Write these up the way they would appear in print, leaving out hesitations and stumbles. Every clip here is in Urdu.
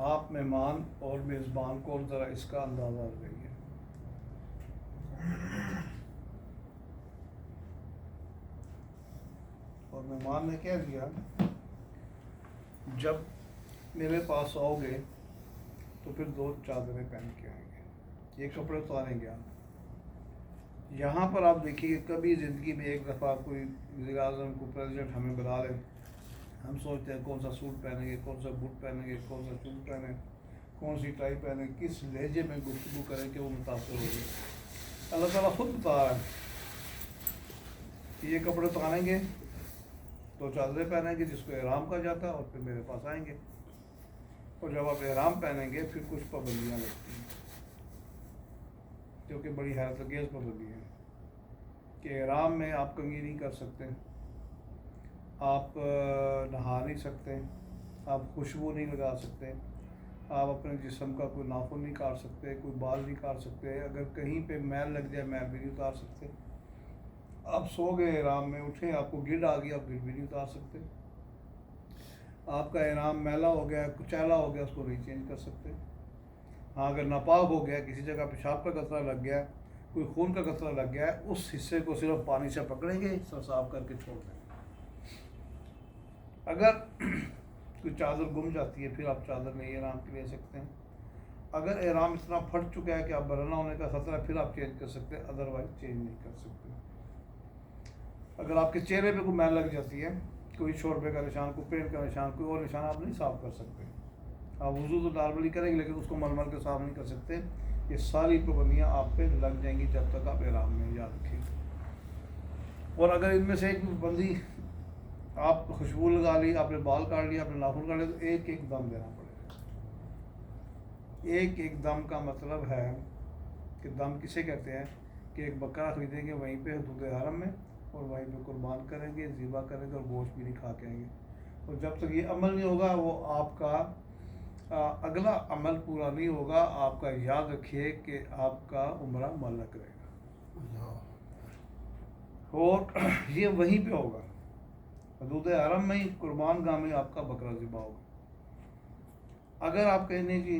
آپ مہمان اور میزبان کو ذرا اس کا اندازہ لگائیے. اور مہمان نے کہہ دیا جب میرے پاس آؤ گے تو پھر 2 چادریں پہن کے آئیں گے، یہ کپڑے اتاریں گے آپ. یہاں پر آپ دیکھیے کبھی زندگی میں ایک دفعہ کوئی وزیر اعظم کو پریزیڈنٹ ہمیں بلا لے، ہم سوچتے ہیں کون سا سوٹ پہنیں گے، کون سا بوٹ پہنیں گے، کون سا شوز پہنیں، کون سی ٹائی پہنیں، کس لہجے میں گفتگو کریں کہ وہ متاثر ہو گئے. اللہ تعالیٰ خود بتا رہا ہے کہ یہ کپڑے اتاریں گے، 2 چادریں پہنیں گے جس کو احرام کہا جاتا ہے، اور پھر میرے پاس آئیں گے. اور جب آپ احرام پہنیں گے پھر کچھ پابندیاں لگتی ہیں جو کہ بڑی حیرت انگیز پابندی ہے کہ احرام میں آپ کنگھی نہیں کر سکتے، آپ نہا نہیں سکتے، آپ خوشبو نہیں لگا سکتے، آپ اپنے جسم کا کوئی ناخن نہیں کاٹ سکتے، کوئی بال نہیں کاٹ سکتے، اگر کہیں پہ میل لگ جائے میل بھی نہیں اتار سکتے. آپ سو گئے احرام میں، اٹھیں آپ کو گرد آ گئی، آپ گرد بھی نہیں اتار سکتے. آپ کا احرام میلا ہو گیا، کچیلا ہو گیا، اس کو نہیں چینج کر سکتے. ہاں اگر ناپاک ہو گیا، کسی جگہ پیشاب کا قطرہ لگ گیا، کوئی خون کا قطرہ لگ گیا، اس حصے کو صرف پانی سے پکڑیں گے، سر صاف کر کے چھوڑ دیں گے. اگر کوئی چادر گم جاتی ہے پھر آپ چادر نہیں احرام کی لے سکتے ہیں. اگر احرام اتنا پھٹ چکا ہے کہ آپ برہنہ ہونے کا خطرہ ہے پھر آپ چینج کر سکتے ہیں، ادروائز چینج نہیں کر سکتے. اگر آپ کے چہرے پہ کوئی میل لگ جاتی ہے، کوئی شوربے کا نشان، کوئی پینٹ کا نشان، کوئی اور نشان، آپ نہیں صاف کر سکتے. آپ وضو تو نارملی کریں گے لیکن اس کو مل مل کے صاف نہیں کر سکتے. یہ ساری پابندیاں آپ پہ لگ جائیں گی جب تک آپ احرام میں، یاد رکھیں. اور اگر ان میں سے ایک بندی آپ خوشبو لگا لی، آپ نے بال کاٹ لیا، آپ نے ناخن کاٹ لیا، تو ایک ایک دم دینا پڑے گا. ایک ایک دم کا مطلب ہے کہ دم کسے کہتے ہیں کہ ایک بکرا خریدیں گے وہیں پہ حدود حرم میں، اور وہیں پہ قربان کریں گے، ذبح کریں گے، اور گوشت بھی نہیں کھا کے آئیں گے. اور جب تک یہ عمل نہیں ہوگا وہ آپ کا اگلا عمل پورا نہیں ہوگا. آپ کا یاد رکھیے کہ آپ کا عمرہ معلق رہے گا، اور یہ وہیں پہ ہوگا، حدود حرم میں ہی، قربان گاہ میں آپ کا بکرا ذبح ہوگا. اگر آپ کہنے کی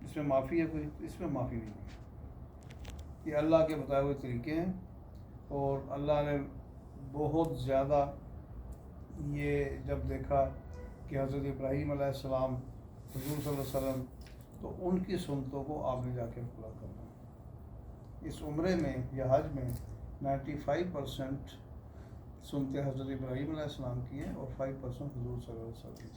اس میں معافی ہے کوئی، اس میں معافی نہیں ہے. یہ اللہ کے بتائے ہوئے طریقے ہیں، اور اللہ نے بہت زیادہ یہ جب دیکھا کہ حضرت ابراہیم علیہ السلام، حضور صلی اللہ علیہ وسلم، تو ان کی سنتوں کو آپ نے جا کے پورا کرنا. اس عمرے میں یا حج میں 95% سنتے حضرت ابراہیم علیہ السلام کی ہیں، اور 5% حضور صلی اللہ علیہ وسلم کی.